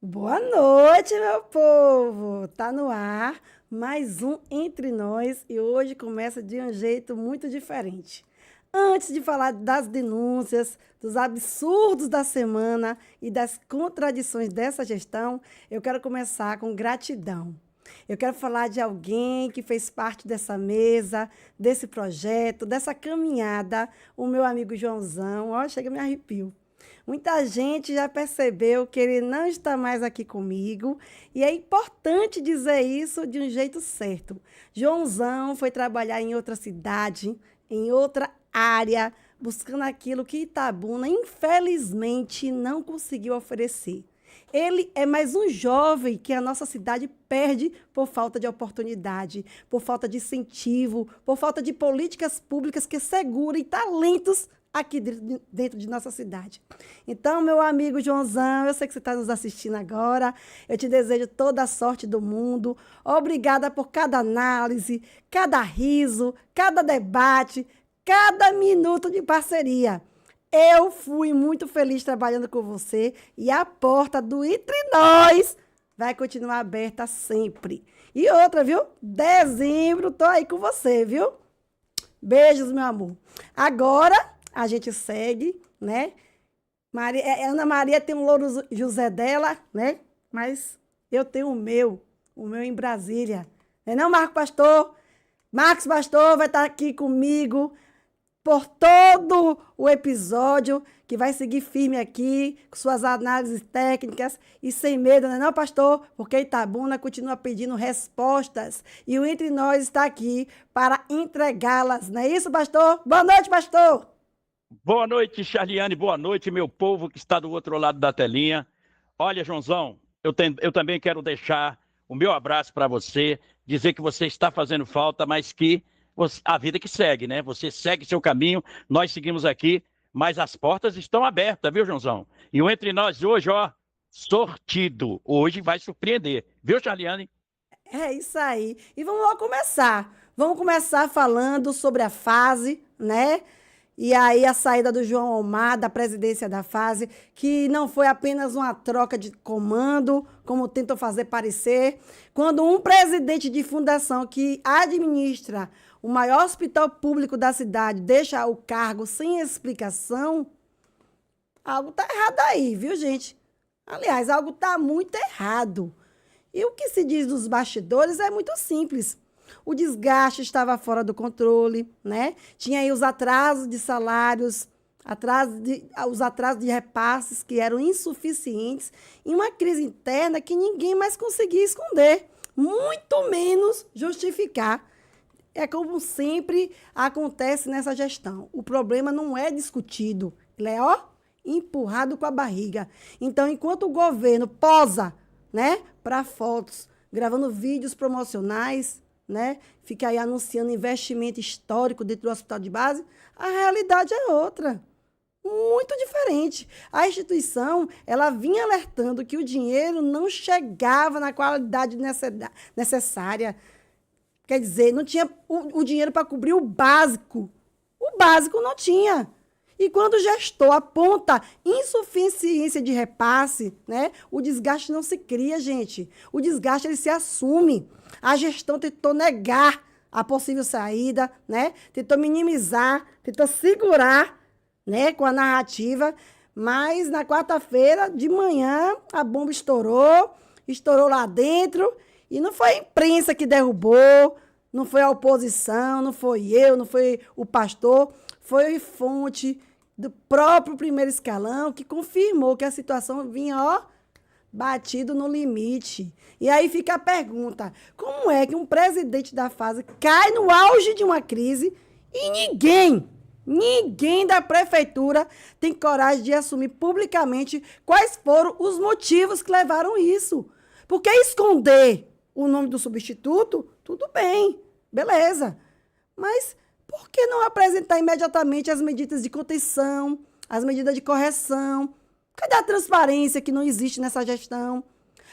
Boa noite, meu povo! Tá no ar mais um Entre Nós e hoje começa de um jeito muito diferente. Antes de falar das denúncias, dos absurdos da semana e das contradições dessa gestão, eu quero começar com gratidão. Eu quero falar de alguém que fez parte dessa mesa, desse projeto, dessa caminhada, o meu amigo Joãozão. Ó, chega, me arrepio. Muita gente já percebeu que ele não está mais aqui comigo e é importante dizer isso de um jeito certo. Joãozão foi trabalhar em outra cidade, em outra área, buscando aquilo que Itabuna, infelizmente, não conseguiu oferecer. Ele é mais um jovem que a nossa cidade perde por falta de oportunidade, por falta de incentivo, por falta de políticas públicas que segurem talentos aqui dentro de nossa cidade. Então, meu amigo Joãozão, eu sei que você está nos assistindo agora, eu te desejo toda a sorte do mundo. Obrigada por cada análise, cada riso, cada debate, cada minuto de parceria. Eu fui muito feliz trabalhando com você e a porta do Entre Nós vai continuar aberta sempre. E outra, viu? Dezembro, tô aí com você, viu? Beijos, meu amor. Agora a gente segue, né? Ana Maria tem um louro José dela, né? Mas eu tenho o meu em Brasília. Não é não, Marco Pastor? Marcos Pastor vai estar aqui comigo por todo o episódio, que vai seguir firme aqui, com suas análises técnicas e sem medo, não é não, pastor? Porque Itabuna continua pedindo respostas e o Entre Nós está aqui para entregá-las, não é isso, pastor? Boa noite, pastor! Boa noite, Charliane. Boa noite, meu povo que está do outro lado da telinha. Olha, Joãozão, eu também quero deixar o meu abraço para você, dizer que você está fazendo falta, mas que a vida que segue, né? Você segue seu caminho, nós seguimos aqui, mas as portas estão abertas, viu, Joãozão? E o Entre Nós hoje, ó, sortido. Hoje vai surpreender, viu, Charliane? É isso aí. E vamos lá começar. Vamos começar falando sobre a fase, né? E aí a saída do João Omar da presidência da fase, que não foi apenas uma troca de comando, como tentam fazer parecer. Quando um presidente de fundação que administra o maior hospital público da cidade deixa o cargo sem explicação, algo tá errado aí, viu, gente? Aliás, algo tá muito errado. E o que se diz dos bastidores é muito simples. O desgaste estava fora do controle, né? Tinha aí os atrasos de salários, os atrasos de repasses que eram insuficientes e uma crise interna que ninguém mais conseguia esconder, muito menos justificar. É como sempre acontece nessa gestão. O problema não é discutido, ele é, ó, empurrado com a barriga. Então, enquanto o governo posa, né, para fotos, gravando vídeos promocionais, né, fica aí anunciando investimento histórico dentro do hospital de base, a realidade é outra, muito diferente. A instituição, ela vinha alertando que o dinheiro não chegava na qualidade necessária. Quer dizer, não tinha o dinheiro para cobrir o básico. O básico não tinha. E quando o gestor aponta insuficiência de repasse, né, o desgaste não se cria, gente. O desgaste ele se assume. A gestão tentou negar a possível saída, né? Tentou minimizar, tentou segurar, né, com a narrativa, mas na quarta-feira de manhã a bomba estourou lá dentro, e não foi a imprensa que derrubou, não foi a oposição, não foi eu, não foi o pastor, foi fonte do próprio primeiro escalão que confirmou que a situação vinha, ó, batido no limite. E aí fica a pergunta, como é que um presidente da fase cai no auge de uma crise e ninguém da prefeitura tem coragem de assumir publicamente quais foram os motivos que levaram isso? Porque esconder o nome do substituto, tudo bem, beleza. Mas por que não apresentar imediatamente as medidas de contenção, as medidas de correção? Cadê a transparência que não existe nessa gestão?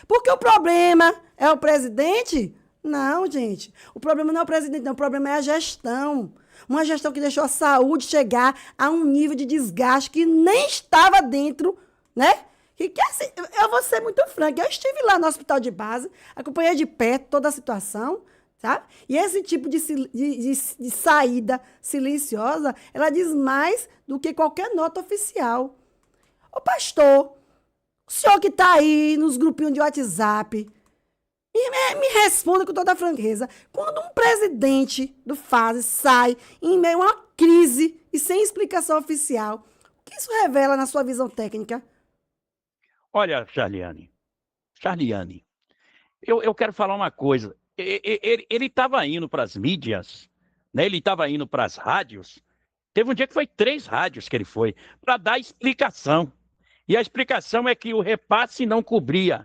Porque o problema é o presidente? Não, gente. O problema não é o presidente, não. O problema é a gestão. Uma gestão que deixou a saúde chegar a um nível de desgaste que nem estava dentro, né? E que assim, eu vou ser muito franca, eu estive lá no hospital de base, acompanhei de perto toda a situação, sabe? E esse tipo de saída silenciosa, ela diz mais do que qualquer nota oficial. Ô pastor, o senhor que está aí nos grupinhos de WhatsApp, me responda com toda a franqueza. Quando um presidente do FASE sai em meio a uma crise e sem explicação oficial, o que isso revela na sua visão técnica? Olha, Charliane, eu quero falar uma coisa. Ele estava indo para as mídias, né? Ele estava indo para as rádios. Teve um dia que foi 3 rádios que ele foi, para dar explicação. E a explicação é que o repasse não cobria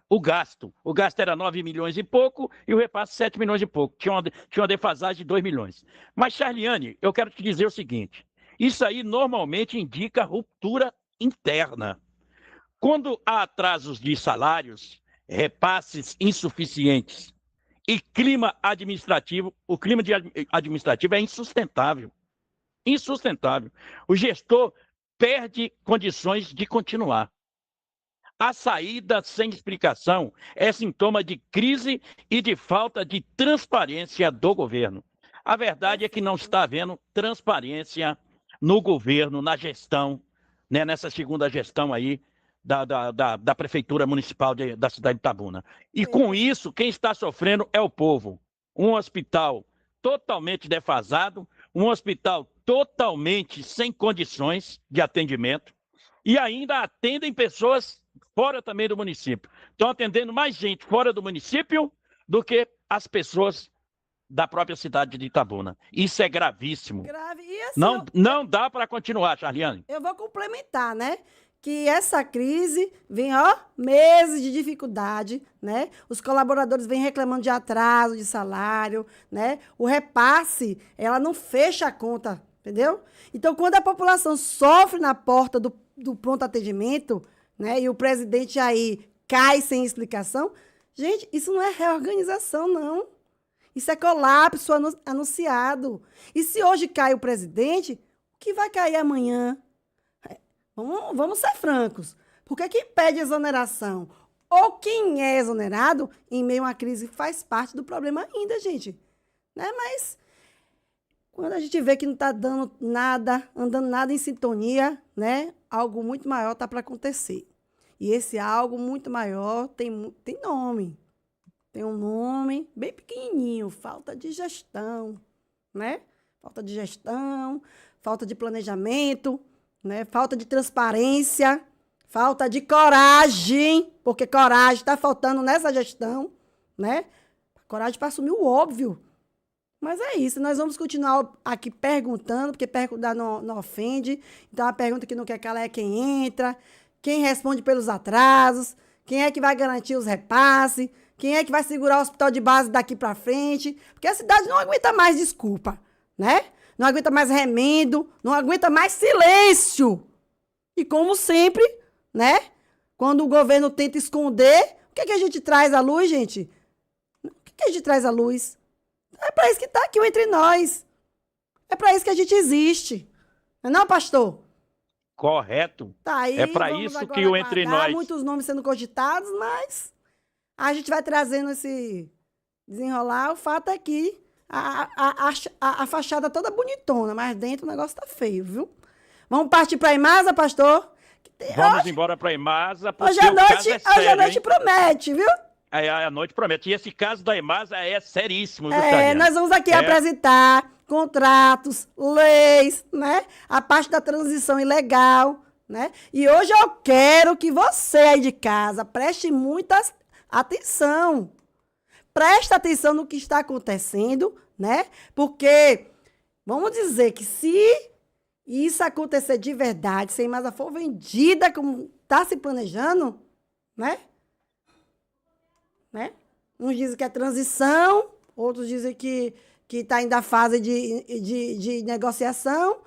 o gasto. O gasto era 9 milhões e pouco e o repasse 7 milhões e pouco. Tinha uma defasagem de 2 milhões. Mas, Charliane, eu quero te dizer o seguinte: isso aí normalmente indica ruptura interna. Quando há atrasos de salários, repasses insuficientes e clima administrativo, o clima administrativo é insustentável. Insustentável. O gestor perde condições de continuar. A saída sem explicação é sintoma de crise e de falta de transparência do governo. A verdade é que não está havendo transparência no governo, na gestão, né, nessa segunda gestão aí da Prefeitura Municipal da cidade de Itabuna. E com isso, quem está sofrendo é o povo. Um hospital totalmente defasado, um hospital totalmente sem condições de atendimento, e ainda atendem pessoas fora também do município. Estão atendendo mais gente fora do município do que as pessoas da própria cidade de Itabuna. Isso é gravíssimo. Grave. E assim, não dá para continuar, Charliane. eu vou complementar, né? Que essa crise vem, meses de dificuldade, né? Os colaboradores vêm reclamando de atraso de salário, né? O repasse, ela não fecha a conta, entendeu? Então, quando a população sofre na porta do pronto atendimento, né? E o presidente aí cai sem explicação, gente, isso não é reorganização, não. Isso é colapso anunciado. E se hoje cai o presidente, o que vai cair amanhã? Vamos ser francos. Porque quem pede exoneração ou quem é exonerado em meio a uma crise faz parte do problema ainda, gente. Né? Mas quando a gente vê que não está dando nada, andando nada em sintonia, né? Algo muito maior está para acontecer. E esse algo muito maior tem nome. Tem um nome bem pequenininho, falta de gestão, né? Falta de gestão, falta de planejamento, né? Falta de transparência, falta de coragem, porque coragem está faltando nessa gestão, né? Coragem para assumir o óbvio. Mas é isso, nós vamos continuar aqui perguntando, porque perguntar não ofende. Então, a pergunta que não quer calar é quem entra, quem responde pelos atrasos, quem é que vai garantir os repasses, quem é que vai segurar o hospital de base daqui para frente, porque a cidade não aguenta mais desculpa, né? Não aguenta mais remendo, não aguenta mais silêncio. E como sempre, né? Quando o governo tenta esconder, o que é que a gente traz à luz, gente? O que é que a gente traz à luz? É para isso que está aqui entre nós. É para isso que a gente existe. Não é não, pastor? Correto. Tá aí, é para isso que o entre nós... muitos nomes sendo cogitados, mas a gente vai trazendo esse desenrolar. O fato é que a fachada toda bonitona, mas dentro o negócio tá feio, viu? Vamos partir para a Imasa, pastor? Vamos embora para a Imasa, porque hoje a noite hein? Promete, viu? A noite promete. E esse caso da Imasa é seríssimo, viu, Charliane? Nós vamos aqui apresentar contratos, leis, né? A parte da transição ilegal, né? E hoje eu quero que você aí de casa preste muita atenção. Presta atenção no que está acontecendo, né? Porque vamos dizer que se isso acontecer de verdade, se a Imasa for vendida como está se planejando, né? Uns dizem que é transição, outros dizem que está ainda a fase de negociação.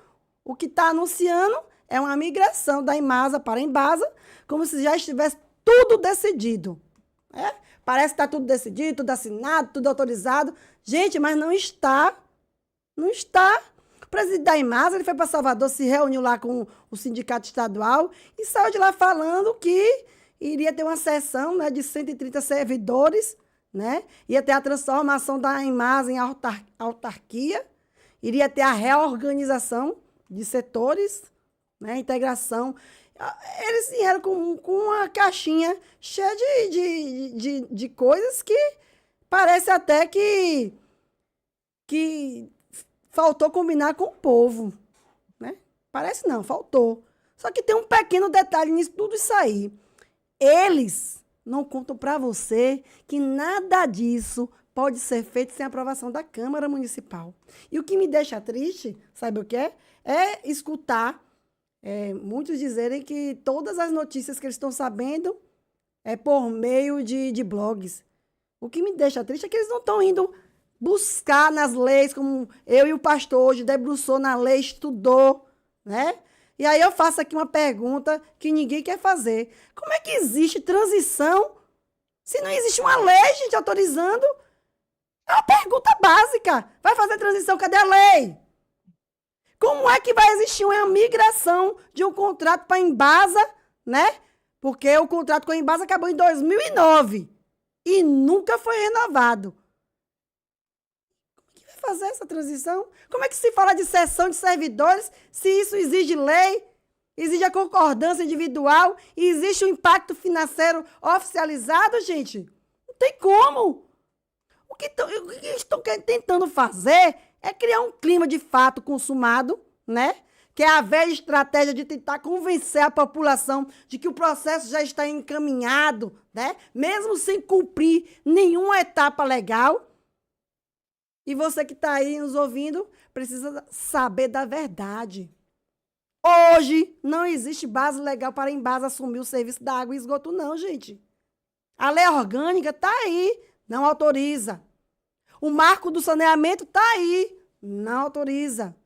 O que está anunciando é uma migração da Imasa para a Embasa, como se já estivesse tudo decidido. Né? Parece que está tudo decidido, tudo assinado, tudo autorizado. Gente, mas não está. Não está. presidente da Embasa, ele foi para Salvador, se reuniu lá com o sindicato estadual e saiu de lá falando que iria ter uma sessão, né, de 130 servidores, né? Ia ter a transformação da Embasa em autarquia, iria ter a reorganização de setores, né, integração. Eles vieram com uma caixinha cheia de coisas que parece até que faltou combinar com o povo, né? Parece não, faltou. Só que tem um pequeno detalhe nisso, tudo isso aí. Eles não contam para você que nada disso pode ser feito sem aprovação da Câmara Municipal. E o que me deixa triste, sabe o que é? É escutar muitos dizerem que todas as notícias que eles estão sabendo é por meio de blogs. O que me deixa triste é que eles não estão indo buscar nas leis, como eu e o pastor hoje debruçou na lei, estudou, né? E aí eu faço aqui uma pergunta que ninguém quer fazer. Como é que existe transição se não existe uma lei, gente, autorizando? É uma pergunta básica. Vai fazer transição, cadê a lei? Como é que vai existir uma migração de um contrato para a Embasa, né? Porque o contrato com a Embasa acabou em 2009 e nunca foi renovado. Como é que vai fazer essa transição? Como é que se fala de cessão de servidores se isso exige lei, exige a concordância individual e existe um impacto financeiro oficializado, gente? Não tem como. O que estão tentando fazer é criar um clima de fato consumado, né? Que é a velha estratégia de tentar convencer a população de que o processo já está encaminhado, né? Mesmo sem cumprir nenhuma etapa legal. E você que está aí nos ouvindo precisa saber da verdade. Hoje não existe base legal para a Embasa assumir o serviço da água e esgoto, não, gente. A lei orgânica está aí, não autoriza. O marco do saneamento está aí, não autoriza.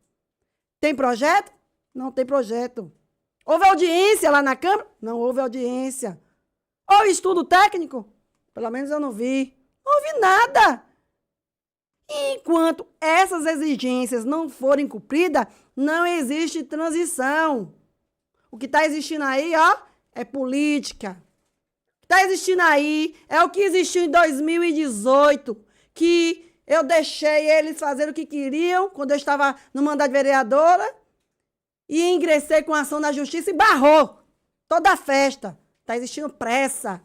Tem projeto? Não tem projeto. Houve audiência lá na Câmara? Não houve audiência. Houve estudo técnico? Pelo menos eu não vi. Não houve nada. E enquanto essas exigências não forem cumpridas, não existe transição. O que está existindo aí, ó, é política. O que está existindo aí é o que existiu em 2018, que eu deixei eles fazerem o que queriam quando eu estava no mandato de vereadora e ingressei com ação na justiça e barrou toda a festa. Está existindo pressa,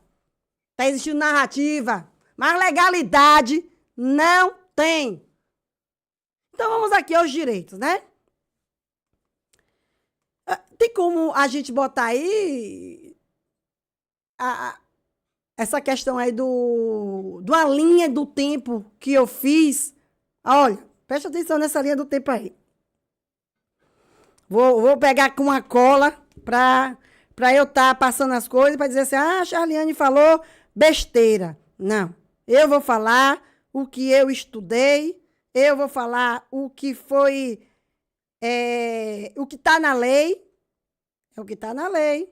está existindo narrativa, mas legalidade não tem. Então vamos aqui aos direitos, né? Tem como a gente botar aí essa questão aí de uma linha do tempo que eu fiz. Olha, presta atenção nessa linha do tempo aí. Vou pegar com uma cola para eu estar passando as coisas, para dizer assim, a Charliane falou besteira. Não, eu vou falar o que eu estudei, eu vou falar o que foi, o que está na lei, é o que está na lei.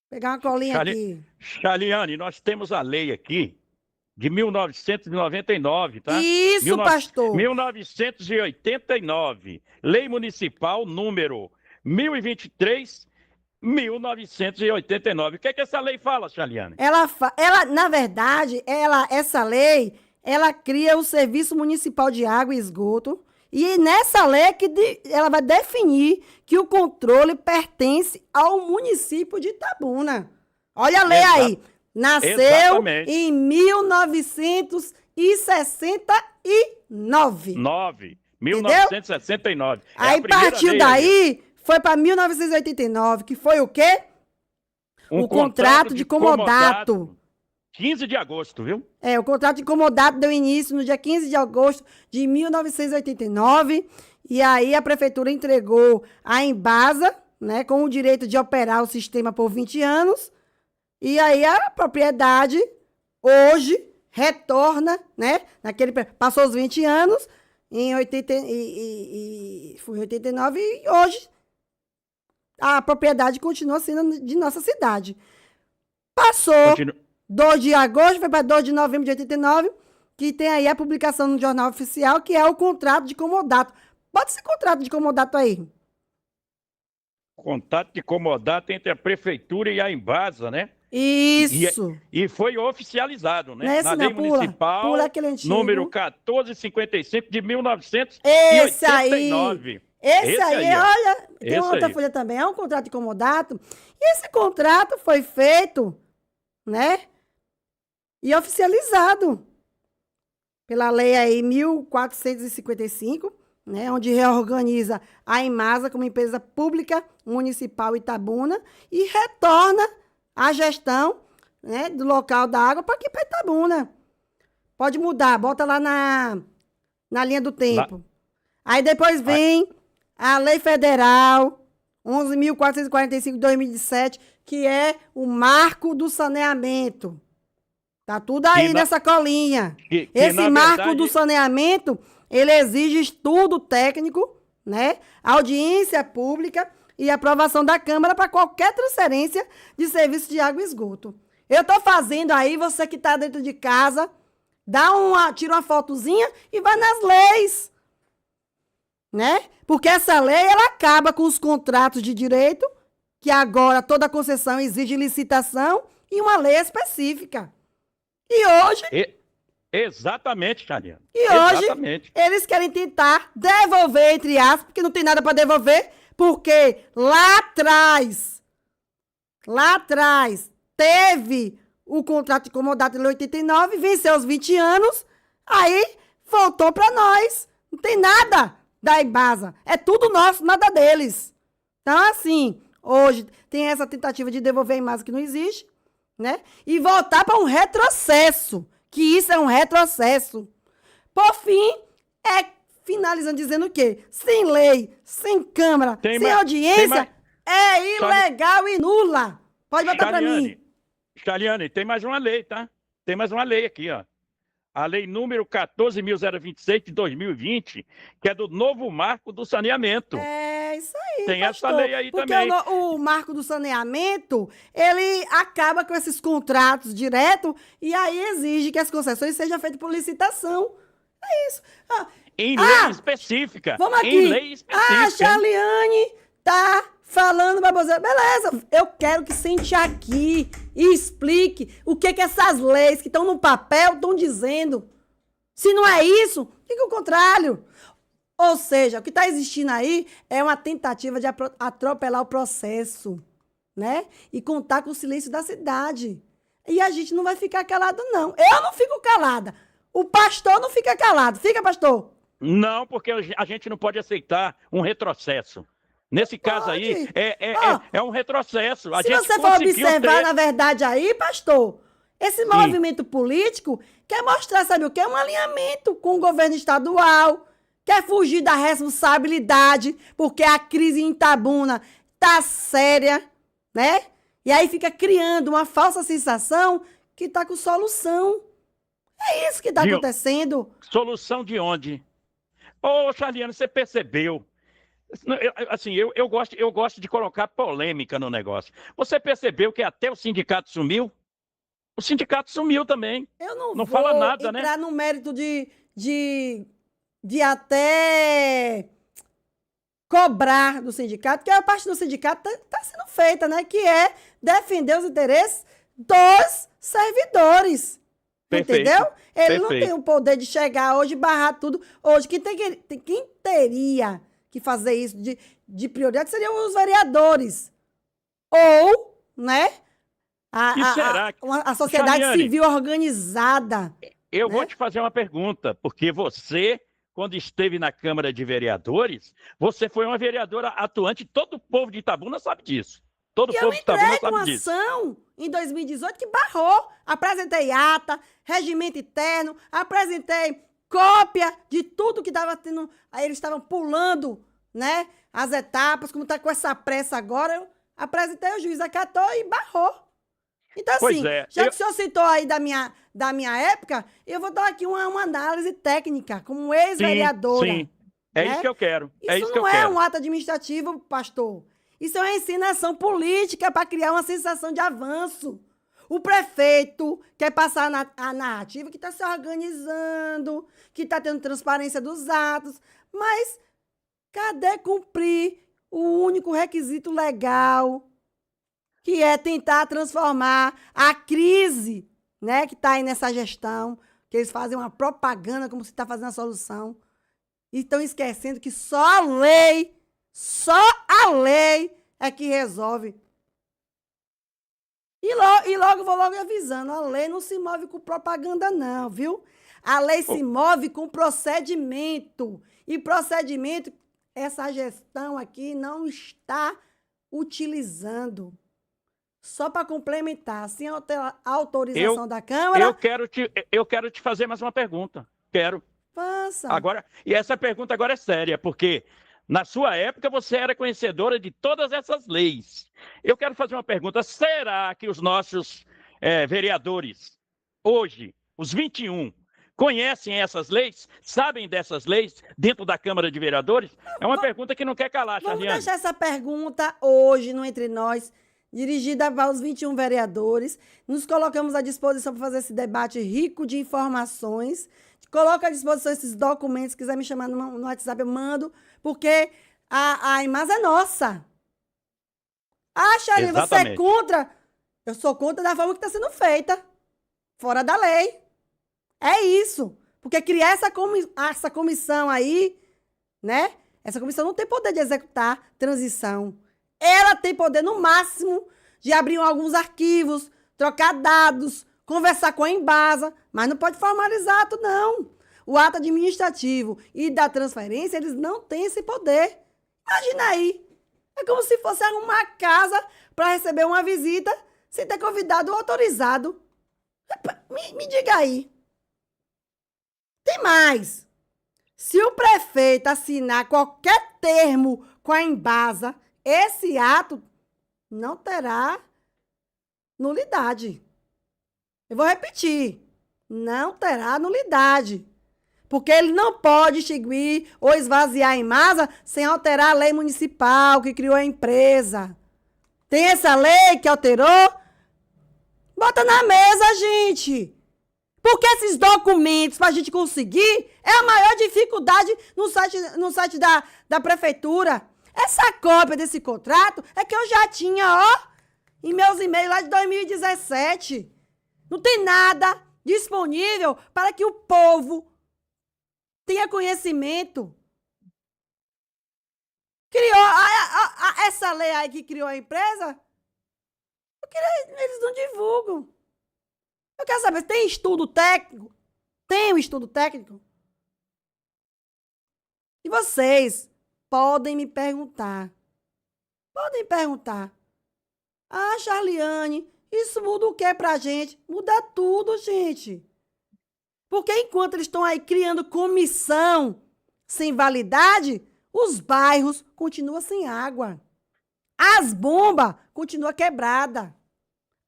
Pegar uma colinha aqui. Charliane, nós temos a lei aqui de 1999, tá? Isso, pastor. 1989. Lei Municipal número 1023/1989. O que é que essa lei fala, Charliane? Na verdade, essa lei, ela cria o Serviço Municipal de Água e Esgoto. E nessa lei ela vai definir que o controle pertence ao município de Itabuna. Olha a lei aí. Nasceu em 1969. 1969. Aí partiu daí, foi para 1989, que foi o quê? O contrato de comodato. 15 de agosto, viu? O contrato de comodato deu início no dia 15 de agosto de 1989. E aí a prefeitura entregou a Embasa, né, com o direito de operar o sistema por 20 anos. E aí a propriedade hoje retorna, né? Passou os 20 anos, foi em 89 e hoje a propriedade continua sendo de nossa cidade. Passou 2 de agosto, foi para 2 de novembro de 89, que tem aí a publicação no Jornal Oficial, que é o contrato de comodato. Bota esse contrato de comodato aí. Contato de comodato entre a prefeitura e a Embasa, né? Isso. E foi oficializado, Não é né? esse Na não, Lei pula. Pula Municipal, aquele antigo. número 1455 de Esse aí. 1989. Esse aí, ó. olha, tem uma Esse outra aí. folha também, é um contrato de comodato. E esse contrato foi feito, né? E oficializado pela lei aí 1455, né, onde reorganiza a Embasa como empresa pública municipal Itabuna e retorna a gestão, né, do local da água para aqui para Itabuna. Pode mudar, bota lá na linha do tempo. Aí depois vem a Lei Federal 11.445 de 2017, que é o marco do saneamento. Tá tudo aí nessa colinha. Esse marco do saneamento, ele exige estudo técnico, né? Audiência pública e aprovação da Câmara para qualquer transferência de serviço de água e esgoto. Eu tô fazendo aí, você que tá dentro de casa, tira uma fotozinha e vai nas leis, né? Porque essa lei, ela acaba com os contratos de direito, que agora toda concessão exige licitação e uma lei específica. E hoje... Exatamente, Chariane. E hoje, eles querem tentar devolver, entre aspas, porque não tem nada para devolver, porque lá atrás, teve o contrato de comodato em 89, venceu os 20 anos, aí voltou para nós. Não tem nada da Embasa. É tudo nosso, nada deles. Então, assim, hoje tem essa tentativa de devolver a Embasa que não existe, né? E voltar para um retrocesso, que isso é um retrocesso. Por fim, finalizando dizendo o quê? Sem lei, sem Câmara, sem audiência, é ilegal e nula. Pode botar para mim. Chariane, tem mais uma lei, tá? Tem mais uma lei aqui, ó. A lei número 14.026 de 2020, que é do novo marco do saneamento. É isso aí, tem pastor. Essa lei aí porque também. O marco do saneamento, ele acaba com esses contratos direto e aí exige que as concessões sejam feitas por licitação. É isso. Em lei específica. Vamos aqui. Em lei específica. A Charliane tá falando baboseira. Beleza, eu quero que sente aqui e explique o que essas leis que estão no papel estão dizendo. Se não é isso, fica o contrário. Ou seja, o que está existindo aí é uma tentativa de atropelar o processo, né? E contar com o silêncio da cidade. E a gente não vai ficar calado, não. Eu não fico calada. O pastor não fica calado. Fica, pastor? Não, porque a gente não pode aceitar um retrocesso. Nesse caso aí, é um retrocesso. Se você for observar, na verdade, aí, pastor, esse movimento político quer mostrar, sabe o quê? Um alinhamento com o governo estadual, quer fugir da responsabilidade, porque a crise em Itabuna tá séria, né? E aí fica criando uma falsa sensação que tá com solução. É isso que tá acontecendo. Solução de onde? Ô, Charliane, você percebeu? Eu gosto de colocar polêmica no negócio. Você percebeu que até o sindicato sumiu? O sindicato sumiu também. Eu não vou fala nada, né? Entrar no mérito de até cobrar do sindicato, porque a parte do sindicato está sendo feita, né? Que é defender os interesses dos servidores. Perfeito, entendeu? Ele não perfeito. tem o poder de chegar hoje e barrar tudo. Hoje, quem teria que fazer isso de prioridade seriam os vereadores. Ou, né? A sociedade Charliane, civil organizada. Eu vou te fazer uma pergunta, porque você, quando esteve na Câmara de Vereadores, você foi uma vereadora atuante, todo o povo de Itabuna sabe disso. Todo o povo de Itabuna sabe disso. Eu entrei com ação em 2018 que barrou. Apresentei ata, regimento interno, apresentei cópia de tudo que estava tendo. Aí eles estavam pulando, né, as etapas, como está com essa pressa agora, eu apresentei, o juiz acatou e barrou. Então, assim, já que o senhor citou aí da minha época, eu vou dar aqui uma análise técnica, como ex-vereadora. Sim, é isso que eu quero. Isso não é um ato administrativo, pastor. Isso é uma encenação política para criar uma sensação de avanço. O prefeito quer passar a narrativa que está se organizando, que está tendo transparência dos atos, mas Cadê cumprir o único requisito legal, que é tentar transformar a crise, né, que está aí nessa gestão, que eles fazem uma propaganda como se está fazendo a solução, e estão esquecendo que só a lei é que resolve. E logo vou logo avisando, a lei não se move com propaganda não, viu? A lei se move com procedimento. E procedimento, essa gestão aqui não está utilizando. Só para complementar, sem autorização da Câmara... Eu quero te fazer mais uma pergunta. Quero. Faça. Agora, e essa pergunta agora é séria, porque na sua época você era conhecedora de todas essas leis. Eu quero fazer uma pergunta. Será que os nossos vereadores, hoje, os 21, conhecem essas leis? Sabem dessas leis dentro da Câmara de Vereadores? É uma pergunta que não quer calar, Charliane. Vamos deixar essa pergunta hoje no Entre Nós, dirigida aos 21 vereadores. Nos colocamos à disposição para fazer esse debate rico de informações. Coloco à disposição esses documentos. Se quiser me chamar no WhatsApp, eu mando, porque a Imasa é nossa. Ah, Charliane, você é contra? Eu sou contra da forma que está sendo feita. Fora da lei. É isso. Porque criar essa comissão aí, né? Essa comissão não tem poder de executar transição. Ela tem poder, no máximo, de abrir alguns arquivos, trocar dados, conversar com a Embasa, mas não pode formalizar ato, não. O ato administrativo e da transferência, eles não têm esse poder. Imagina aí. É como se fosse arrumar a casa para receber uma visita sem ter convidado ou autorizado. Me diga aí. Tem mais. Se o prefeito assinar qualquer termo com a Embasa, esse ato não terá nulidade. Eu vou repetir. Não terá nulidade. Porque ele não pode extinguir ou esvaziar a Embasa sem alterar a lei municipal que criou a empresa. Tem essa lei que alterou? Bota na mesa, gente. Porque esses documentos, para a gente conseguir, é a maior dificuldade no site da prefeitura. Essa cópia desse contrato é que eu já tinha, ó, em meus e-mails lá de 2017. Não tem nada disponível para que o povo tenha conhecimento. Criou essa lei aí que criou a empresa, eles não divulgam. Eu quero saber, tem estudo técnico? Tem um estudo técnico? E vocês podem me perguntar. Podem perguntar. Ah, Charliane, isso muda o que pra gente? Muda tudo, gente. Porque enquanto eles estão aí criando comissão sem validade, os bairros continuam sem água. As bombas continuam quebradas.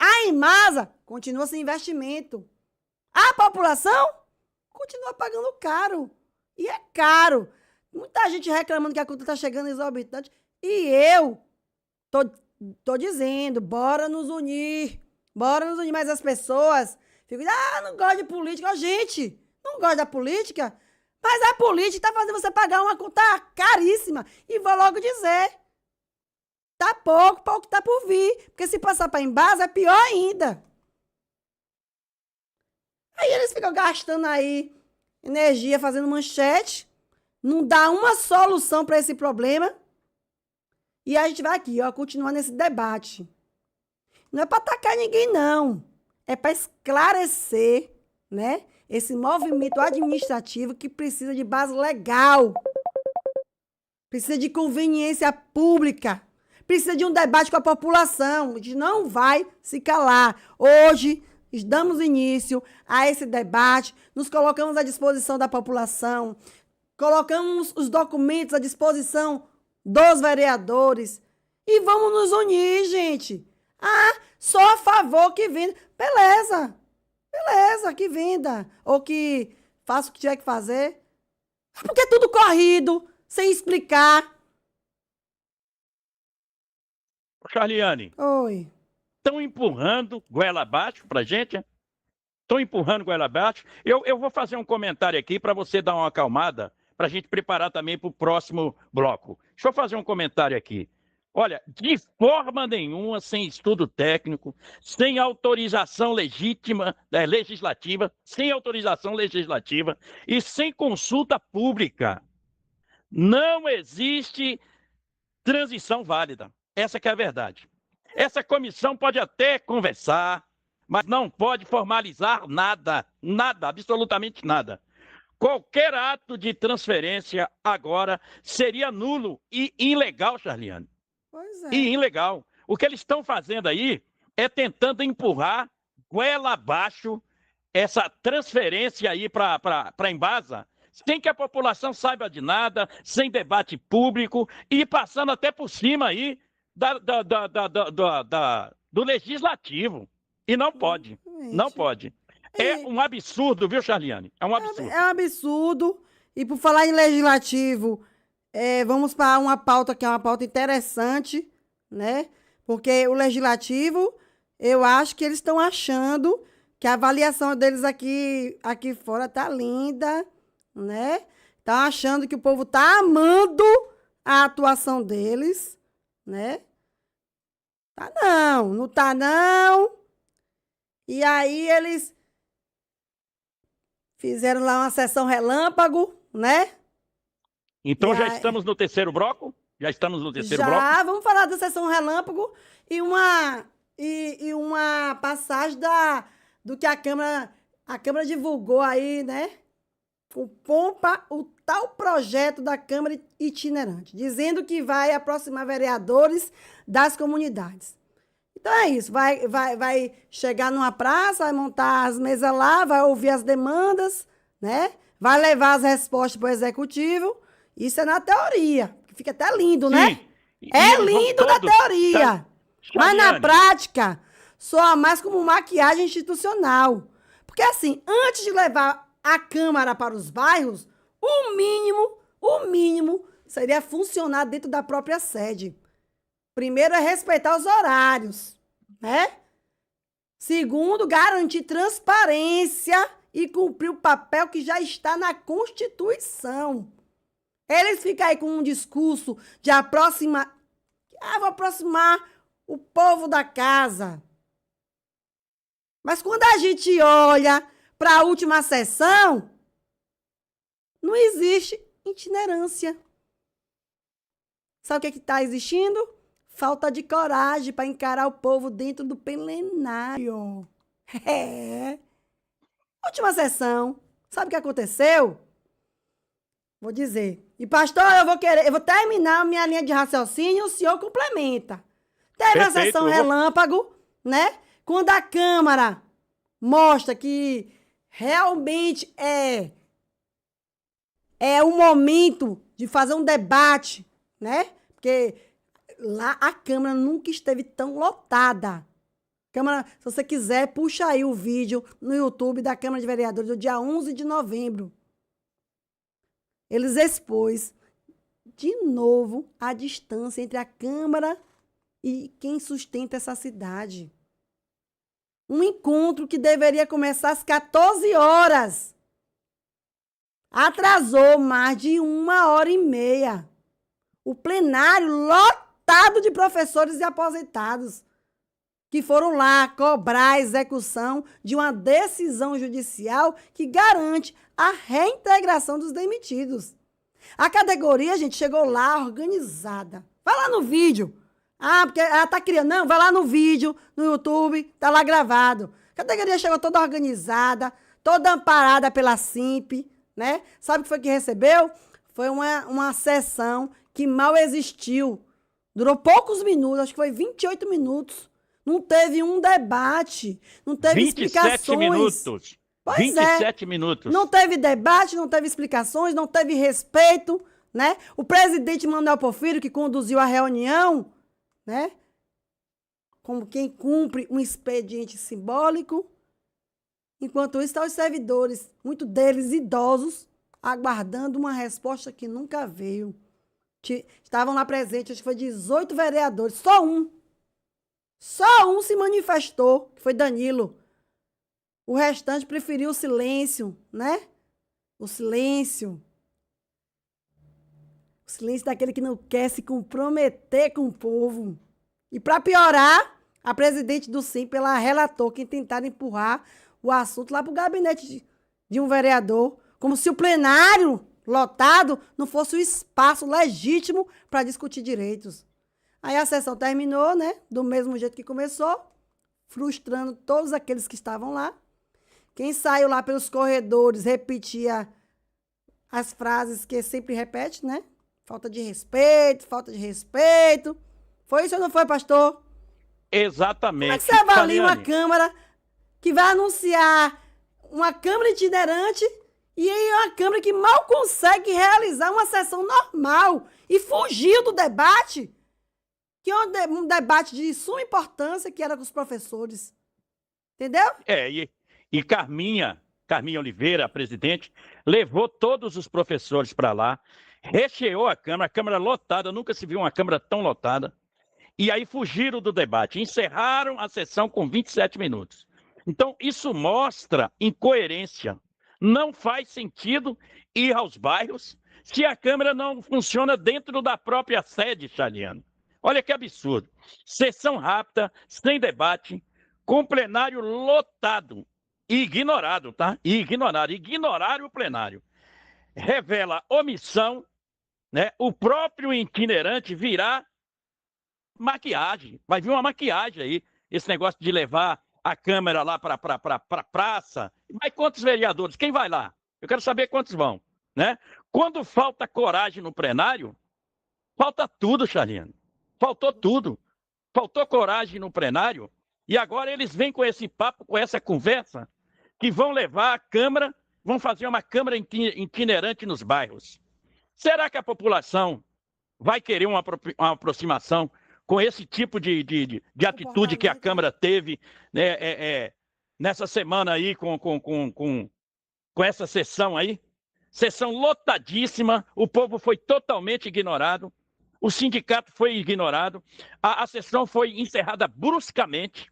A Embasa continua sem investimento. A população continua pagando caro. E é caro. Muita gente reclamando que a conta está chegando exorbitante. E eu tô dizendo, bora nos unir. Bora nos unir. Mas as pessoas ficam, não gosto de política. Gente, não gosto da política? Mas a política está fazendo você pagar uma conta caríssima. E vou logo dizer, tá pouco tá por vir. Porque se passar para a Embasa é pior ainda. Aí eles ficam gastando aí energia fazendo manchete. Não dá uma solução para esse problema. E a gente vai aqui, ó, continuar nesse debate. Não é para atacar ninguém, não. É para esclarecer, né, esse movimento administrativo que precisa de base legal. Precisa de conveniência pública. Precisa de um debate com a população. A gente não vai se calar. Hoje, damos início a esse debate. Nos colocamos à disposição da população. Colocamos os documentos à disposição dos vereadores. E vamos nos unir, gente. Ah, só a favor que venda. Beleza. Beleza, que venda. Ou que faça o que tiver que fazer. Porque é tudo corrido, sem explicar. Charliane. Oi. Estão empurrando goela abaixo pra gente? Estão empurrando goela abaixo? Eu vou fazer um comentário aqui para você dar uma acalmada, para a gente preparar também para o próximo bloco. Deixa eu fazer um comentário aqui. Olha, de forma nenhuma, sem estudo técnico, sem autorização legítima, legislativa, sem autorização legislativa e sem consulta pública, não existe transição válida. Essa que é a verdade. Essa comissão pode até conversar, mas não pode formalizar nada, nada, absolutamente nada. Qualquer ato de transferência agora seria nulo e ilegal, Charliane. Pois é. E ilegal. O que eles estão fazendo aí é tentando empurrar goela abaixo essa transferência aí para a Embasa, sem que a população saiba de nada, sem debate público e passando até por cima aí do legislativo. E não pode. Não pode. É um absurdo, viu, Charliane? É um absurdo. É um absurdo. E por falar em legislativo, vamos para uma pauta que é uma pauta interessante, né? Porque o legislativo, eu acho que eles estão achando que a avaliação deles aqui fora tá linda, né? Estão achando que o povo tá amando a atuação deles, né? Tá não, não tá não. E aí eles fizeram lá uma sessão relâmpago, né? Então já estamos no terceiro bloco? Já estamos no terceiro bloco? Já, vamos falar da sessão relâmpago e uma passagem do que a Câmara divulgou aí, né? Com pompa, o tal projeto da Câmara itinerante, dizendo que vai aproximar vereadores das comunidades. Então é isso, vai chegar numa praça, vai montar as mesas lá, vai ouvir as demandas, né? Vai levar as respostas para o executivo. Isso é na teoria, que fica até lindo, Sim. né? É lindo na teoria, mas na prática soa mais como maquiagem institucional. Porque assim, antes de levar a Câmara para os bairros, o mínimo seria funcionar dentro da própria sede. Primeiro é respeitar os horários, né? Segundo, garantir transparência e cumprir o papel que já está na Constituição. Eles ficam aí com um discurso de aproximar. Vou aproximar o povo da casa. Mas quando a gente olha para a última sessão, não existe itinerância. Sabe o que está existindo? Falta de coragem para encarar o povo dentro do plenário. Última sessão. Sabe o que aconteceu? Vou dizer. E, pastor, eu vou terminar a minha linha de raciocínio e o senhor complementa. Teve a sessão relâmpago, né? Quando a Câmara mostra que realmente é o momento de fazer um debate, né? Porque lá a Câmara nunca esteve tão lotada. Câmara, se você quiser, puxa aí o vídeo no YouTube da Câmara de Vereadores do dia 11 de novembro. Eles expôs de novo a distância entre a Câmara e quem sustenta essa cidade. Um encontro que deveria começar às 14 horas. Atrasou mais de 1h30. O plenário lotado de professores e aposentados que foram lá cobrar a execução de uma decisão judicial que garante a reintegração dos demitidos. A categoria, gente, chegou lá organizada. Vai lá no vídeo. Porque ela tá criando. Não, vai lá no vídeo, no YouTube, tá lá gravado. A categoria chegou toda organizada, toda amparada pela Simp, né? Sabe o que foi que recebeu? Foi uma sessão que mal existiu. Durou poucos minutos, acho que foi 28 minutos. Não teve um debate, não teve 27 explicações. Minutos. Pois 27 minutos. Não teve debate, não teve explicações, não teve respeito, né? O presidente Manuel Porfírio, que conduziu a reunião, né? Como quem cumpre um expediente simbólico. Enquanto isso, estão os servidores, muitos deles idosos, aguardando uma resposta que nunca veio. Estavam lá presentes, acho que foi 18 vereadores, só um se manifestou, que foi Danilo. O restante preferiu o silêncio, né? O silêncio. O silêncio daquele que não quer se comprometer com o povo. E para piorar, a presidente do Simpla, ela relatou que tentaram empurrar o assunto lá para o gabinete de um vereador, como se o plenário lotado não fosse o espaço legítimo para discutir direitos. Aí a sessão terminou, né? Do mesmo jeito que começou, frustrando todos aqueles que estavam lá. Quem saiu lá pelos corredores repetia as frases que sempre repete, né? Falta de respeito, falta de respeito. Foi isso ou não foi, pastor? Exatamente. Como é que você avalia uma Chaliane, Câmara que vai anunciar uma Câmara itinerante e aí é uma Câmara que mal consegue realizar uma sessão normal e fugiu do debate, que é um debate de suma importância, que era com os professores. Entendeu? e Carminha Oliveira, a presidente, levou todos os professores para lá, recheou a Câmara lotada, nunca se viu uma Câmara tão lotada, e aí fugiram do debate, encerraram a sessão com 27 minutos. Então, isso mostra incoerência. Não faz sentido ir aos bairros se a Câmara não funciona dentro da própria sede, Chaliane. Olha que absurdo. Sessão rápida, sem debate, com plenário lotado e ignorado, tá? Ignoraram o plenário. Revela omissão, né? O próprio itinerante virá maquiagem. Vai vir uma maquiagem aí, esse negócio de levar a Câmara lá para a praça. Mas quantos vereadores? Quem vai lá? Eu quero saber quantos vão, né? Quando falta coragem no plenário, falta tudo, Chaliane. Faltou tudo. Faltou coragem no plenário. E agora eles vêm com esse papo, com essa conversa, que vão levar a Câmara, vão fazer uma Câmara itinerante nos bairros. Será que a população vai querer uma aproximação com esse tipo de atitude que a Câmara teve, né, nessa semana aí, com essa sessão aí? Sessão lotadíssima, o povo foi totalmente ignorado, o sindicato foi ignorado, a sessão foi encerrada bruscamente,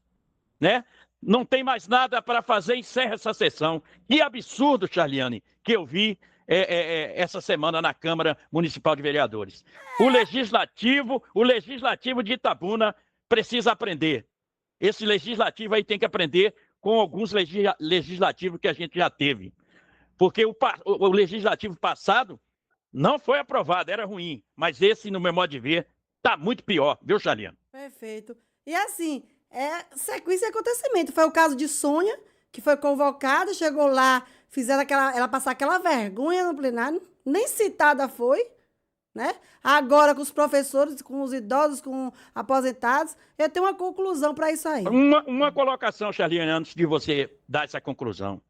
né? Não tem mais nada para fazer, encerra essa sessão. Que absurdo, Chaliane, que eu vi essa semana na Câmara Municipal de Vereadores. O legislativo de Itabuna precisa aprender. Esse legislativo aí tem que aprender com alguns legislativos que a gente já teve. Porque o legislativo passado não foi aprovado, era ruim. Mas esse, no meu modo de ver, está muito pior, viu, Chaliane? Perfeito. E assim, sequência de acontecimento. Foi o caso de Sônia, que foi convocada, chegou lá, fizeram ela passar aquela vergonha no plenário, nem citada foi, né? Agora, com os professores, com os idosos, com aposentados, eu tenho uma conclusão para isso aí. Uma colocação, Charliane, antes de você dar essa conclusão.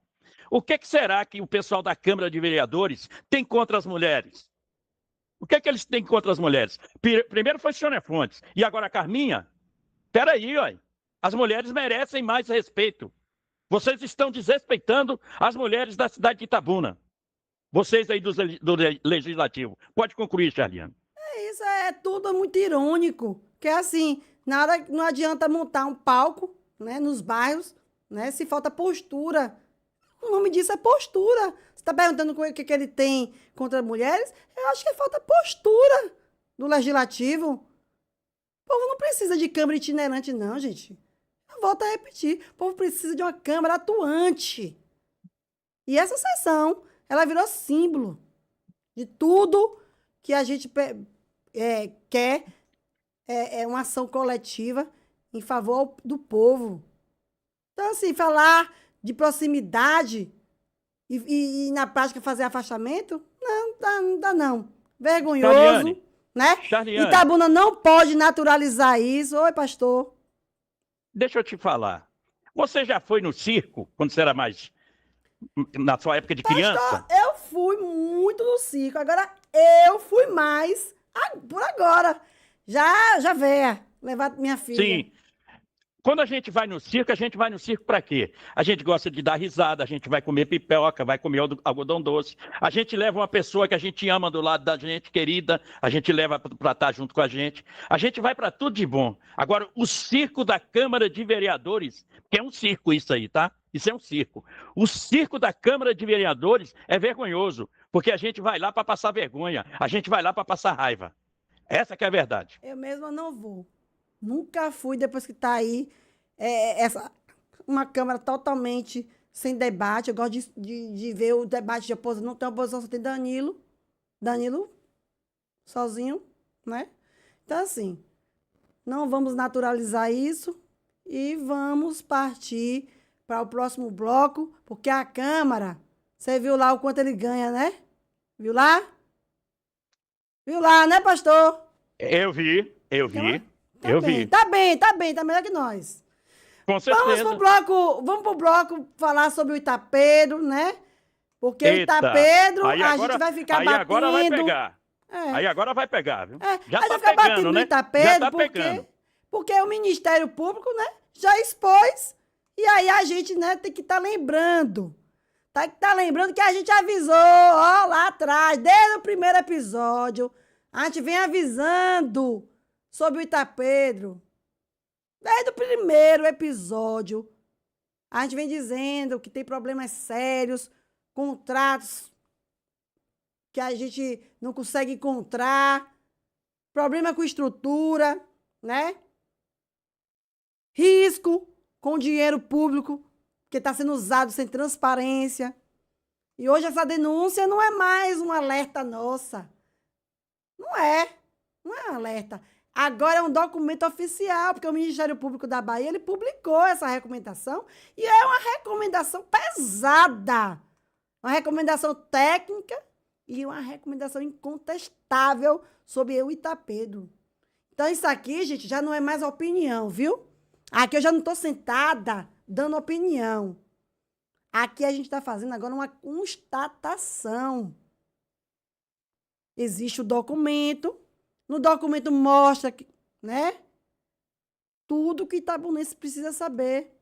O que será que o pessoal da Câmara de Vereadores tem contra as mulheres? O que eles têm contra as mulheres? Primeiro foi Sônia Fontes, e agora a Carminha? Peraí, ó. As mulheres merecem mais respeito. Vocês estão desrespeitando as mulheres da cidade de Itabuna. Vocês aí do Legislativo. Pode concluir, Charliane. Isso é tudo muito irônico. Que é assim, não adianta montar um palco, né, nos bairros, né, se falta postura. O nome disso é postura. Você está perguntando o que ele tem contra mulheres? Eu acho que falta postura do Legislativo. O povo não precisa de Câmara itinerante, não, gente. Eu volto a repetir. O povo precisa de uma Câmara atuante. E essa sessão, ela virou símbolo de tudo que a gente quer, uma ação coletiva em favor do povo. Então, assim, falar de proximidade e na prática fazer afastamento, não dá não. Vergonhoso, Charliane, né? Charliane, Itabuna não pode naturalizar isso. Oi, pastor. deixa eu te falar. Você já foi no circo, quando você era mais... na sua época de criança? Eu fui muito no circo. Agora, eu fui mais por agora. Já véia, levar minha filha. Sim. Quando a gente vai no circo para quê? A gente gosta de dar risada, a gente vai comer pipoca, vai comer algodão doce. A gente leva uma pessoa que a gente ama do lado da gente, querida, a gente leva para estar junto com a gente. A gente vai para tudo de bom. Agora, o circo da Câmara de Vereadores, que é um circo isso aí, tá? Isso é um circo. O circo da Câmara de Vereadores é vergonhoso, porque a gente vai lá para passar vergonha, a gente vai lá para passar raiva. Essa que é a verdade. Eu mesma não vou. Nunca fui depois que está aí uma Câmara totalmente sem debate. Eu gosto de ver o debate de oposição. Não tem oposição, só tem Danilo. Danilo sozinho, né? Então, assim, não vamos naturalizar isso e vamos partir para o próximo bloco, porque a Câmara, você viu lá o quanto ele ganha, né? Viu lá? Viu lá, né, pastor? Eu vi, eu vi. Tá bem, tá melhor que nós. Com certeza. Vamos pro bloco falar sobre o Itapedro, né? Porque o Eita. Itapedro, Aí a agora- gente vai ficar aí batendo. agora vai pegar. É. Aí agora vai pegar, viu? Já a gente tá vai ficar batendo pegando, no né? Itapedro, Já tá pegando. porque o Ministério Público, né, já expôs. E aí a gente, né, tem que estar lembrando. Tem que estar lembrando que a gente avisou, ó, lá atrás, desde o primeiro episódio. A gente vem avisando sobre o Itapedro. Desde o primeiro episódio. A gente vem dizendo que tem problemas sérios, contratos que a gente não consegue encontrar, problema com estrutura, né? Risco com dinheiro público que está sendo usado sem transparência. E hoje essa denúncia não é mais um alerta nossa. Não é um alerta. Agora é um documento oficial, porque o Ministério Público da Bahia ele publicou essa recomendação e é uma recomendação pesada. Uma recomendação técnica e uma recomendação incontestável sobre o Itapedro. Então, isso aqui, gente, já não é mais opinião, viu? Aqui eu já não estou sentada dando opinião. Aqui a gente está fazendo agora uma constatação. Existe o documento. No documento mostra, né? Tudo que itabunense precisa saber.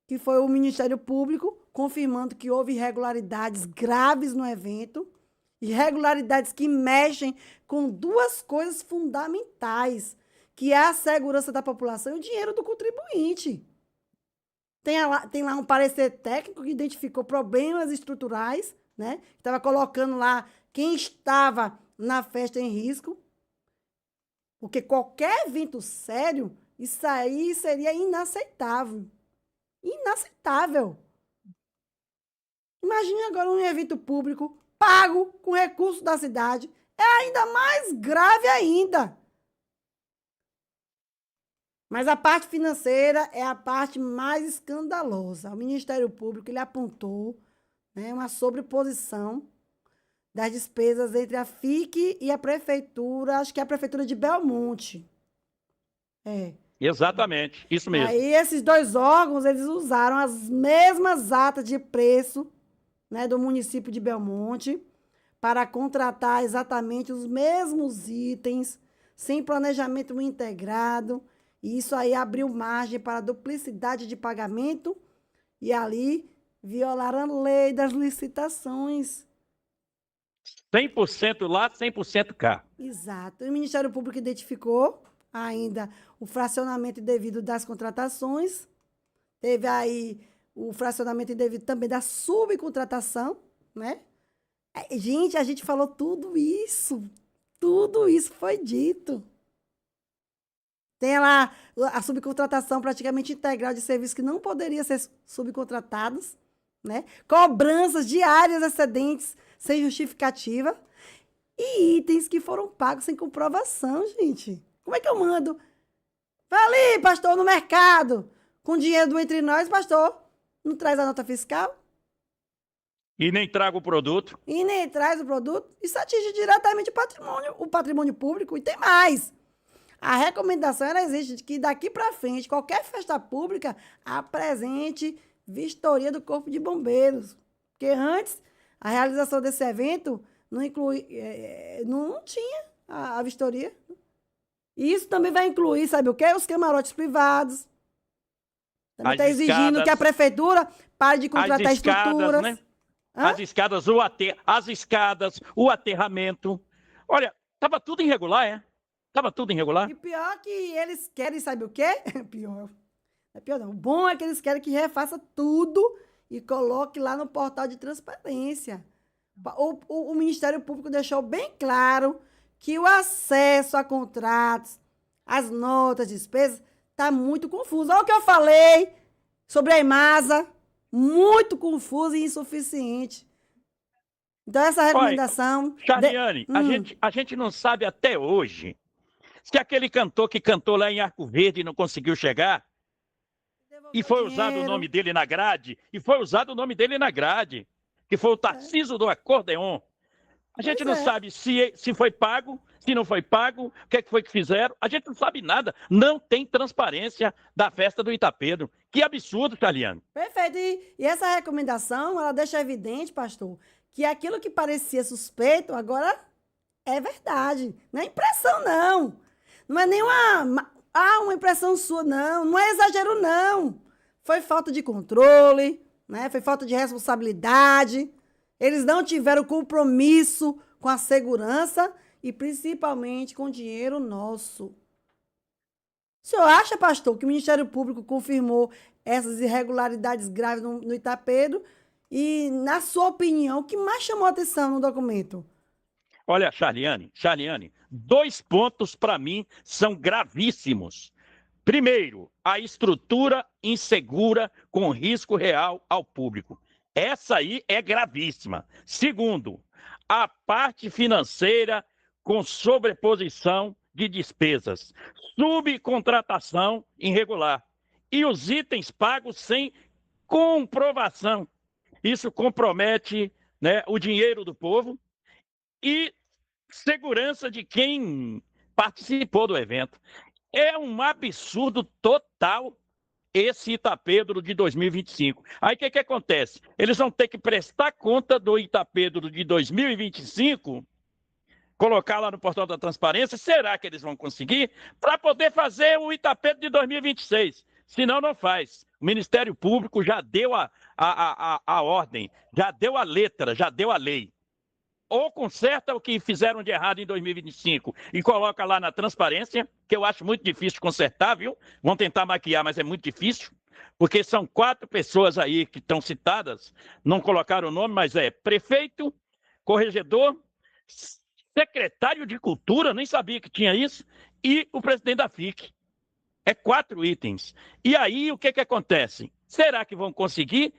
Que foi o Ministério Público confirmando que houve irregularidades graves no evento. Irregularidades que mexem com duas coisas fundamentais, que é a segurança da população e o dinheiro do contribuinte. Tem lá um parecer técnico que identificou problemas estruturais, né? Estava colocando lá quem estava na festa em risco. Porque qualquer evento sério, isso aí seria inaceitável. Inaceitável. Imagine agora um evento público pago com recursos da cidade. É ainda mais grave ainda. Mas a parte financeira é a parte mais escandalosa. O Ministério Público ele apontou, né, uma sobreposição das despesas entre a FIC e a prefeitura, acho que é a prefeitura de Belmonte. É. Exatamente, isso mesmo. Aí esses dois órgãos, eles usaram as mesmas atas de preço, né, do município de Belmonte para contratar exatamente os mesmos itens, sem planejamento integrado. E isso aí abriu margem para duplicidade de pagamento e ali violaram a lei das licitações. 100% lá, 100% cá. Exato. E o Ministério Público identificou ainda o fracionamento indevido das contratações. Teve aí o fracionamento indevido também da subcontratação, né? Gente, a gente falou tudo isso foi dito. Tem lá a subcontratação praticamente integral de serviços que não poderiam ser subcontratados, né? Cobranças diárias excedentes sem justificativa e itens que foram pagos sem comprovação, gente. Como é que eu mando? Vai ali, pastor, no mercado, com dinheiro do Entre Nós, pastor, não traz a nota fiscal? E nem traga o produto. E nem traz o produto? Isso atinge diretamente o patrimônio público. E tem mais. A recomendação era existe de que daqui para frente, qualquer festa pública apresente vistoria do Corpo de Bombeiros. Porque antes, a realização desse evento não tinha a vistoria. E isso também vai incluir, sabe o quê? Os camarotes privados. Também está exigindo que a prefeitura pare de contratar estruturas. Né? As escadas, o aterramento. Olha, estava tudo irregular, é? Estava tudo irregular. E pior que eles querem, sabe o quê? Pior. É pior não. O bom é que eles querem que refaça tudo e coloque lá no portal de transparência. O Ministério Público deixou bem claro que o acesso a contratos, as notas, despesas, está muito confuso. Olha o que eu falei sobre a Imasa, muito confuso e insuficiente. Então, essa recomendação... Charliane, a gente não sabe até hoje se aquele cantor que cantou lá em Arco Verde não conseguiu chegar e foi usado o nome dele na grade, que foi o Tarcísio do Acordeon. A gente não sabe se foi pago, se não foi pago, o que foi que fizeram. A gente não sabe nada. Não tem transparência da festa do Itapedro. Que absurdo, Charliane. Perfeito. E essa recomendação, ela deixa evidente, pastor, que aquilo que parecia suspeito, agora é verdade. Não é impressão, não. Não é nenhuma... uma impressão sua, não. Não é exagero, não. Foi falta de controle, né? Foi falta de responsabilidade. Eles não tiveram compromisso com a segurança e principalmente com o dinheiro nosso. O senhor acha, pastor, que o Ministério Público confirmou essas irregularidades graves no Itapedro? E, na sua opinião, o que mais chamou a atenção no documento? Olha, Charliane, 2 pontos para mim são gravíssimos. Primeiro, a estrutura insegura com risco real ao público. Essa aí é gravíssima. Segundo, a parte financeira com sobreposição de despesas, subcontratação irregular e os itens pagos sem comprovação. Isso compromete, né, o dinheiro do povo e segurança de quem participou do evento. É um absurdo total esse Itapedro de 2025. Aí o que acontece? Eles vão ter que prestar conta do Itapedro de 2025, colocar lá no portal da transparência. Será que eles vão conseguir? Para poder fazer o Itapedro de 2026. Senão, não faz. O Ministério Público já deu a ordem, já deu a letra, já deu a lei. Ou conserta o que fizeram de errado em 2025 e coloca lá na transparência, que eu acho muito difícil consertar, viu? Vão tentar maquiar, mas é muito difícil, porque são 4 pessoas aí que estão citadas, não colocaram o nome, mas é prefeito, corregedor, secretário de Cultura, nem sabia que tinha isso, e o presidente da FIC. É 4 itens. E aí, o que acontece? Será que vão conseguir?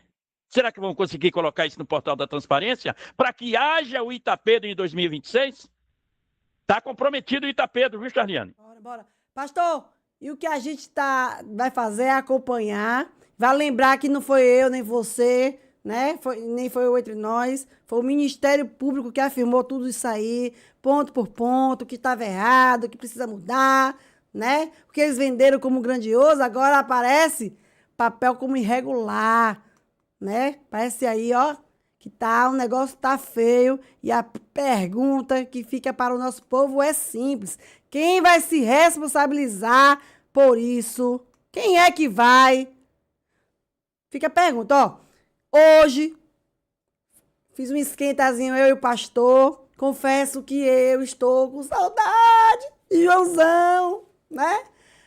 Será que vão conseguir colocar isso no portal da transparência para que haja o Itapedro em 2026? Está comprometido o Itapedro, viu, Charliane? Bora. Pastor, e o que a gente vai fazer é acompanhar. Vai lembrar que não foi eu, nem você, né? Nem foi eu entre nós. Foi o Ministério Público que afirmou tudo isso aí, ponto por ponto, que estava errado, que precisa mudar, né? O que eles venderam como grandioso, agora aparece papel como irregular, né? Parece aí, ó, que o negócio tá feio e a pergunta que fica para o nosso povo é simples. Quem vai se responsabilizar por isso? Quem é que vai? Fica a pergunta, ó. Hoje, fiz um esquentazinho eu e o pastor. Confesso que eu estou com saudade de Joãozão, né?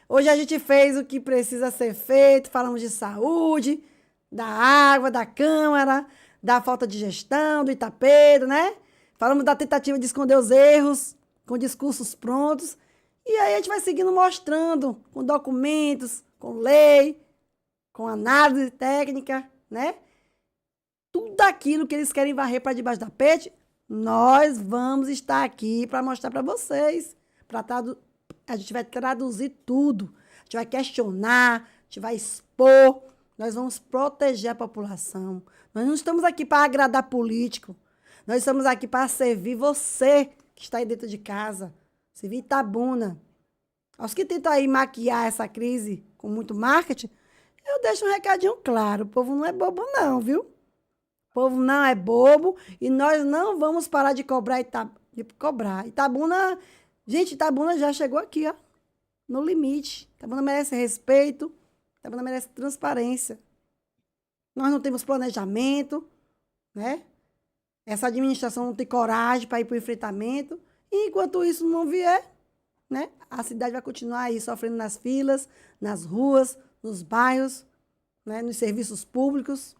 Hoje a gente fez o que precisa ser feito, falamos de saúde, da água, da Câmara, da falta de gestão, do Itapedro, né? Falamos da tentativa de esconder os erros, com discursos prontos. E aí a gente vai seguindo mostrando, com documentos, com lei, com análise técnica, né? Tudo aquilo que eles querem varrer para debaixo da tapete, nós vamos estar aqui para mostrar para vocês. A gente vai traduzir tudo. A gente vai questionar, a gente vai expor. Nós vamos proteger a população. Nós não estamos aqui para agradar político. Nós estamos aqui para servir você que está aí dentro de casa. Servir Itabuna. Aos que tentam aí maquiar essa crise com muito marketing, eu deixo um recadinho claro. O povo não é bobo não, viu? O povo não é bobo e nós não vamos parar de cobrar Itabuna, gente, Itabuna já chegou aqui, ó, no limite. Itabuna merece respeito. Itabuna merece transparência. Nós não temos planejamento, né? Essa administração não tem coragem para ir para o enfrentamento. E enquanto isso não vier, né? A cidade vai continuar aí sofrendo nas filas, nas ruas, nos bairros, né? Nos serviços públicos.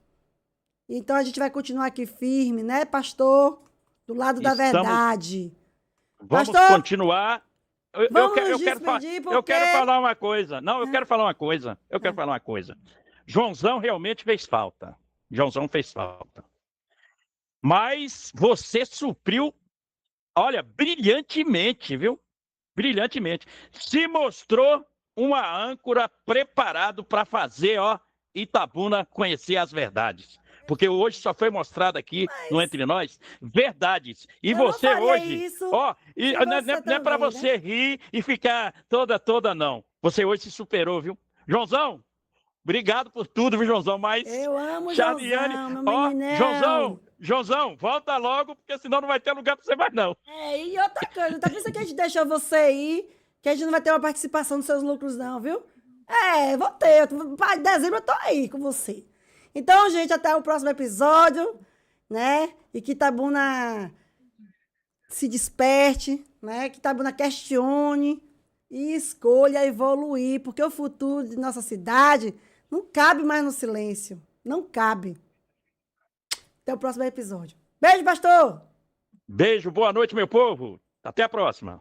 Então a gente vai continuar aqui firme, né, pastor? Do lado da verdade. Vamos Pastor, continuar. vamos nos despedir, porque... Eu quero falar uma coisa. Não, eu quero falar uma coisa. Eu quero falar uma coisa. Joãozão realmente fez falta. Joãozão fez falta. Mas você supriu, olha, brilhantemente, viu? Brilhantemente. Se mostrou uma âncora preparado para fazer, ó, Itabuna conhecer as verdades. Porque hoje só foi mostrado aqui no Entre Nós verdades. E eu você não faria hoje, isso ó, e se não você é para também, você né? rir e ficar toda, não. Você hoje se superou, viu? Joãozão, obrigado por tudo, viu, Joãozão? Mas, Eu amo o Charliane, Joãozão, meu ó, meninão. Joãozão, volta logo, porque senão não vai ter lugar para você mais, não. E outra coisa, tá pensando que a gente deixou você ir, que a gente não vai ter uma participação dos seus lucros, não, viu? Vou ter. Em dezembro eu tô aí com você. Então, gente, até o próximo episódio, né? E que Itabuna se desperte, né? Que Itabuna questione e escolha evoluir, porque o futuro de nossa cidade não cabe mais no silêncio. Não cabe. Até o próximo episódio. Beijo, pastor! Beijo, boa noite, meu povo. Até a próxima.